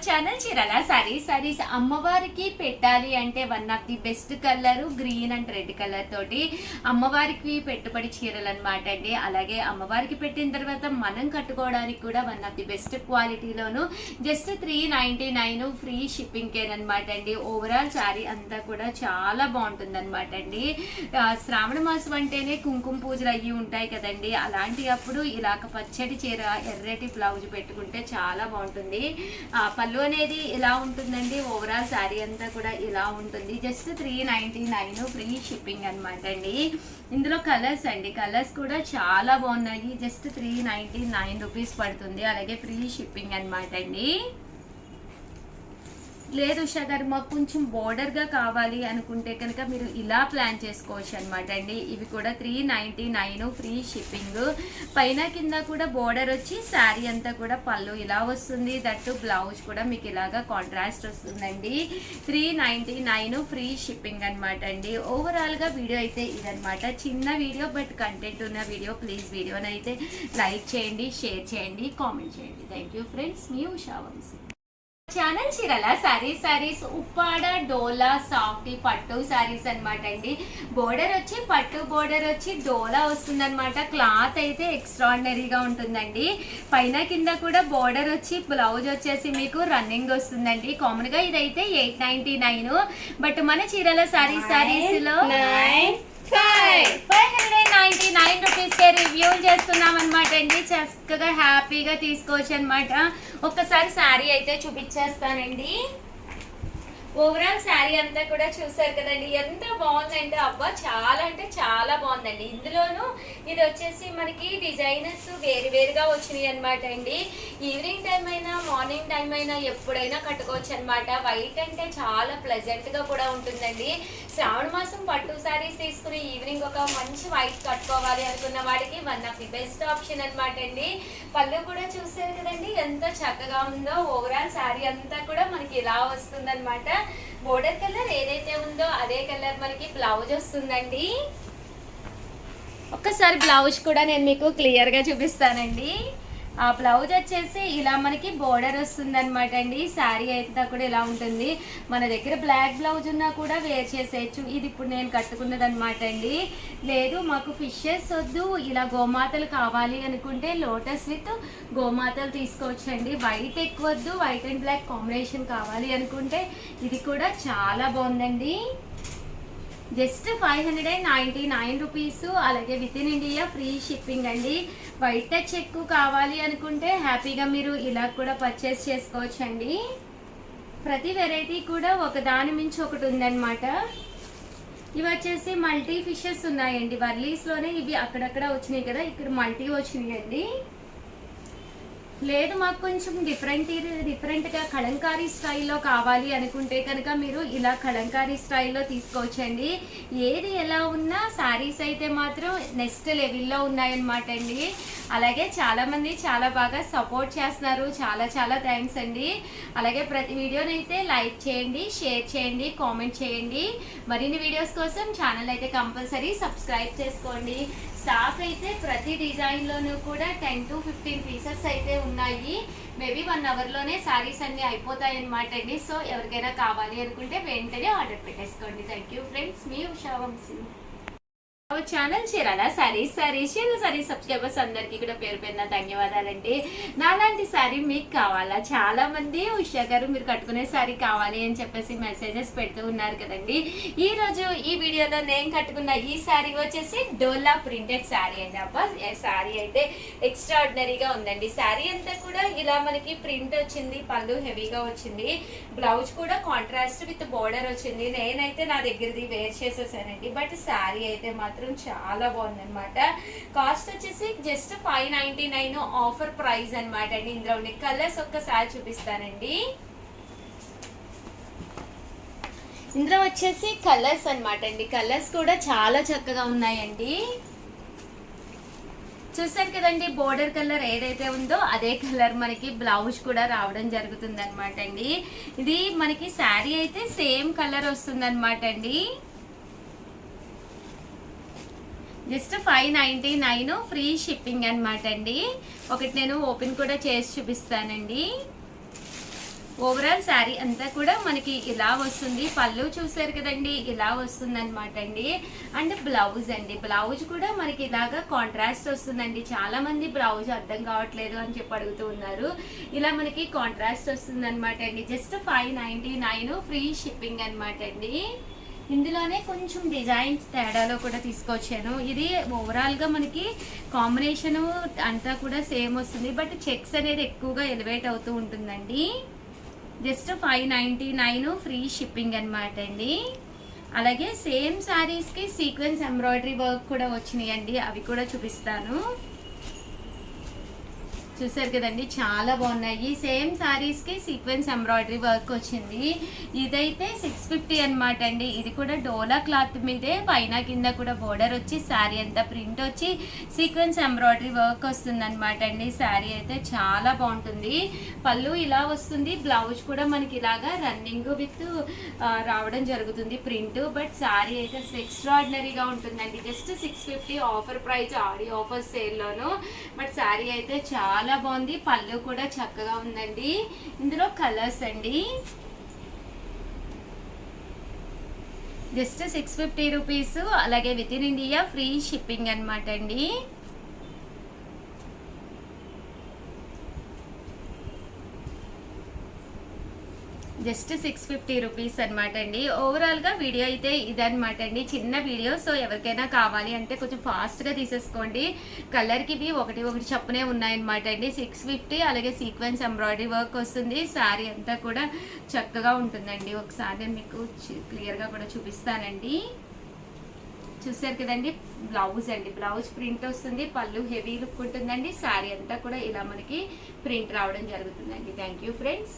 Channel Chirala saris అమ్మవారికి పెట్టాలి అంటే one of the best colour green and red colour తోటి అమ్మవారికి పెట్టుబడి చీరలు అనమాట అండి. అలాగే అమ్మవారికి పెట్టిన తర్వాత మనం కట్టుకోవడానికి కూడా వన్ ఆఫ్ ది బెస్ట్ క్వాలిటీలోను జస్ట్ 399 ఫ్రీ షిప్పింగ్ కేర్ అనమాట అండి. ఓవరాల్ సారీ అంతా కూడా చాలా బాగుంటుంది అనమాట అండి. శ్రావణ మాసం అంటేనే కుంకుమ పూజలు అయ్యి ఉంటాయి కదండి. అలాంటి అప్పుడు ఇలాగ పచ్చడి చీర ఎర్రటి బ్లౌజ్ పెట్టుకుంటే చాలా బాగుంటుంది. పళ్ళు అనేది ఇలా ఉంటుందండి. ఓవరాల్ శారీ అంతా కూడా ఇలా ఉంటుంది. జస్ట్ 399 ఫ్రీ షిప్పింగ్ అనమాట అండి. ఇందులో కలర్స్ అండి, కలర్స్ కూడా చాలా బాగున్నాయి. జస్ట్ 399 రూపీస్ పడుతుంది. అలాగే ఫ్రీ షిప్పింగ్ అనమాట అండి. లేదు ఉషా గారు మాకు కొంచెం బోర్డర్గా కావాలి అనుకుంటే కనుక మీరు ఇలా ప్లాన్ చేసుకోవచ్చు అనమాట అండి. ఇవి కూడా 399 ఫ్రీ షిప్పింగ్. పైన కింద కూడా బోర్డర్ వచ్చి శారీ అంతా కూడా పళ్ళు ఇలా వస్తుంది. దట్టు బ్లౌజ్ కూడా మీకు ఇలాగా కాంట్రాస్ట్ వస్తుందండి. 399 ఫ్రీ షిప్పింగ్ అనమాట అండి. ఓవరాల్గా వీడియో అయితే ఇదనమాట. చిన్న వీడియో బట్ కంటెంట్ ఉన్న వీడియో. ప్లీజ్ వీడియోని అయితే లైక్ చేయండి, షేర్ చేయండి, కామెంట్ చేయండి. థ్యాంక్ యూ ఫ్రెండ్స్, మీ ఉషా వంశీ. ఛానల్ చీరల సారీస్ ఉప్పాడ డోలా సాఫ్ట్ పట్టు సారీస్ అనమాట అండి. బోర్డర్ వచ్చి పట్టు బోర్డర్ వచ్చి డోలా వస్తుంది అనమాట. క్లాత్ అయితే ఎక్స్ట్రాడినరీగా ఉంటుందండి. పైన కింద కూడా బోర్డర్ వచ్చి బ్లౌజ్ వచ్చేసి మీకు రన్నింగ్ వస్తుందండి. కామన్ గా ఇదైతే 899. బట్ మన చీరల సారీస్ లో 599 రూపీస్ కే రివ్యూ చేస్తున్నాం అనమాట అండి. చక్కగా హ్యాపీగా తీసుకోవచ్చు అనమాట. ఒక్కసారి శారీ అయితే చూపించేస్తానండి. ఓవరాల్ శారీ అంతా కూడా చూసారు కదండి, ఎంత బాగుందంటే అబ్బా చాలా అంటే చాలా బాగుందండి. ఇందులోనూ ఇది వచ్చేసి మనకి డిజైనర్స్ వేరుగా వచ్చినాయి అనమాట అండి. ఈవినింగ్ టైం అయినా మార్నింగ్ టైం అయినా ఎప్పుడైనా కట్టుకోవచ్చు అనమాట. వైట్ అంటే చాలా ప్లెజెంట్ గా కూడా ఉంటుందండి. శ్రావణ మాసం పట్టు శారీస్ తీసుకుని ఈవినింగ్ ఒక మంచి వైట్ కట్టుకోవాలి అనుకున్న వాడికి one of the best option అనమాట అండి. పళ్ళు కూడా చూసారు కదండి ఎంత చక్కగా ఉందో. ఓవరాల్ శారీ అంతా కూడా మనకి ఇలా వస్తుంది అనమాట. బోర్డర్ కలర్ ఏదైతే ఉందో అదే కలర్ మనకి బ్లౌజ్ వస్తుందండి. ఒక్కసారి బ్లౌజ్ కూడా నేను మీకు క్లియర్ గా చూపిస్తానండి. ఆ బ్లౌజ్ వచ్చేసి ఇలా మనకి బోర్డర్ వస్తుంది అనమాట అండి. శారీ అయితే కూడా ఇలా ఉంటుంది. మన దగ్గర బ్లాక్ బ్లౌజ్ ఉన్నా కూడా వేర్ చేసేయచ్చు. ఇది ఇప్పుడు నేను కట్టుకున్నది అనమాట అండి. లేదు మాకు ఫిషెస్ వద్దు, ఇలా గోమాతలు కావాలి అనుకుంటే లోటస్ విత్ గోమాతలు తీసుకోవచ్చండి. వైట్ ఎక్కువ వద్దు, వైట్ అండ్ బ్లాక్ కాంబినేషన్ కావాలి అనుకుంటే ఇది కూడా చాలా బాగుందండి. Just 599 rupees. అలాగే within India free shipping అండి. వైట్ టచ్ ఎక్కువ కావాలి అనుకుంటే హ్యాపీగా మీరు ఇలా కూడా పర్చేస్ చేసుకోవచ్చు అండి. ప్రతి వెరైటీ కూడా ఒకదాని మించి ఒకటి ఉందన్నమాట. ఇవి వచ్చేసి మల్టీ ఫిషెస్ ఉన్నాయండి. వర్లీస్లోనే ఇవి అక్కడక్కడ వచ్చినాయి కదా, ఇక్కడ మల్టీ వచ్చినాయి అండి. లేదు మాకు కొంచెం డిఫరెంట్గా కలంకారీ స్టైల్లో కావాలి అనుకుంటే కనుక మీరు ఇలా కలంకారీ స్టైల్లో తీసుకోవచ్చండి. ఏది ఎలా ఉన్నా శారీస్ అయితే మాత్రం నెక్స్ట్ లెవెల్లో ఉన్నాయన్నమాట అండి. అలాగే చాలామంది చాలా బాగా సపోర్ట్ చేస్తున్నారు. చాలా థ్యాంక్స్ అండి. అలాగే ప్రతి వీడియోని అయితే లైక్ చేయండి, షేర్ చేయండి, కామెంట్ చేయండి. మరిన్ని వీడియోస్ కోసం ఛానల్ అయితే కంపల్సరీ సబ్స్క్రైబ్ చేసుకోండి. స్టాక్ అయితే ప్రతి డిజైన్లోనూ కూడా 10 to 15 పీసెస్ అయితే ఉన్నాయి. మేబీ 1 అవర్లోనే శారీస్ అన్నీ అయిపోతాయి అనమాట అండి. సో ఎవరికైనా కావాలి అనుకుంటే వెంటనే ఆర్డర్ పెట్టేసుకోండి. థ్యాంక్ యూ ఫ్రెండ్స్, మీ Usha Vamsi. Channel Chirala sarees subscribers అందరికీ కూడా పేరు పేరున ధన్యవాదాలండి. నాలాంటి శారీ మీకు కావాలా? చాలా మంది ఉషా గారు మీరు కట్టుకునే శారీ కావాలి అని చెప్పేసి మెసేజెస్ పెడుతూ ఉన్నారు కదండి. ఈ రోజు ఈ వీడియోలో నేను కట్టుకున్న ఈ శారీ వచ్చేసి డోలా ప్రింటెడ్ శారీ అండి. అబ్బా శారీ అయితే ఎక్స్ట్రాడినరీగా ఉందండి. శారీ అంతా కూడా ఇలా మనకి ప్రింట్ వచ్చింది, పళ్ళు హెవీగా వచ్చింది, బ్లౌజ్ కూడా కాంట్రాస్ట్ విత్ బోర్డర్ వచ్చింది. నేనైతే నా దగ్గరది వేర్ చేసేసానండి. బట్ శారీ అయితే మాత్రం చాలా బాగుంది అనమాట. కాస్ట్ వచ్చేసి జస్ట్ 599 ఆఫర్ ప్రైస్ అనమాట అండి. ఇందులో ఉండే కలర్స్ ఒక్కసారి చూపిస్తానండి. ఇందులో వచ్చేసి కలర్స్ అనమాట అండి. కలర్స్ కూడా చాలా చక్కగా ఉన్నాయండి. చూసారు కదండి, బోర్డర్ కలర్ ఏదైతే ఉందో అదే కలర్ మనకి బ్లౌజ్ కూడా రావడం జరుగుతుంది అనమాట అండి. ఇది మనకి శారీ అయితే సేమ్ కలర్ వస్తుంది అనమాట అండి. జస్ట్ 599 ఫ్రీ షిప్పింగ్ అనమాట అండి. ఒకటి నేను ఓపెన్ కూడా చేసి చూపిస్తానండి. ఓవరాల్ శారీ అంతా కూడా మనకి ఇలా వస్తుంది. పళ్ళు చూసారు కదండి, ఇలా వస్తుంది అనమాట అండి. అండ్ బ్లౌజ్ అండి, బ్లౌజ్ కూడా మనకి ఇలాగా కాంట్రాస్ట్ వస్తుందండి. చాలా మంది బ్లౌజ్ అర్థం కావట్లేదు అని చెప్పి అడుగుతూ ఉన్నారు. ఇలా మనకి కాంట్రాస్ట్ వస్తుంది అనమాట అండి. జస్ట్ 599 ఫ్రీ షిప్పింగ్ అనమాట అండి. ఇందులోనే కొంచెం డిజైన్స్ తేడాలో కూడా తీసుకొచ్చాను. ఇది ఓవరాల్గా మనకి కాంబినేషను అంతా కూడా సేమ్ వస్తుంది, బట్ చెక్స్ అనేది ఎక్కువగా ఎలివేట్ అవుతూ ఉంటుందండి. జస్ట్ 599 ఫ్రీ షిప్పింగ్ అనమాట అండి. అలాగే సేమ్ శారీస్కి సీక్వెన్స్ ఎంబ్రాయిడరీ వర్క్ కూడా వచ్చినాయండి, అవి కూడా చూపిస్తాను. చూసారు కదండి, చాలా బాగున్నాయి. సేమ్ సారీస్ కి సీక్వెన్స్ ఎంబ్రాయిడరీ వర్క్ వచ్చింది. ఇదైతే 650 అనమాట అండి. ఇది కూడా డోలా క్లాత్ మీదే పైన కింద కూడా బోర్డర్ వచ్చి శారీ అంతా ప్రింట్ వచ్చి సీక్వెన్స్ ఎంబ్రాయిడరీ వర్క్ వస్తుంది అనమాట అండి. శారీ అయితే చాలా బాగుంటుంది. పళ్ళు ఇలా వస్తుంది, బ్లౌజ్ కూడా మనకి ఇలాగా రన్నింగ్ విత్ రావడం జరుగుతుంది ప్రింట్. బట్ శారీ అయితే ఎక్స్ట్రాడినరీగా ఉంటుందండి. జస్ట్ 650 ఆఫర్ ప్రైస్, ఆడి ఆఫర్ సేల్లోను. బట్ శారీ అయితే చాలా బాగుంది. పళ్ళు కూడా చక్కగా ఉందండి. ఇందులో కలర్స్ అండి. Just 650 rupees. అలాగే within India free shipping అనమాట అండి. జస్ట్ 650 రూపీస్ అనమాట అండి. ఓవరాల్గా వీడియో అయితే ఇదనమాట అండి, చిన్న వీడియో. సో ఎవరికైనా కావాలి అంటే కొంచెం ఫాస్ట్గా తీసేసుకోండి. కలర్కి ఇవి ఒకటి చప్పునే ఉన్నాయన్నమాట అండి. 650. అలాగే సీక్వెన్స్ ఎంబ్రాయిడరీ వర్క్ వస్తుంది. శారీ అంతా కూడా చక్కగా ఉంటుందండి. ఒకసారి మీకు క్లియర్గా కూడా చూపిస్తానండి. చూసారు కదండి, బ్లౌజ్ అండి, బ్లౌజ్ ప్రింట్ వస్తుంది. పళ్ళు హెవీ లుక్ ఉంటుందండి. శారీ అంతా కూడా ఇలా మనకి ప్రింట్ రావడం జరుగుతుందండి. Thank you friends.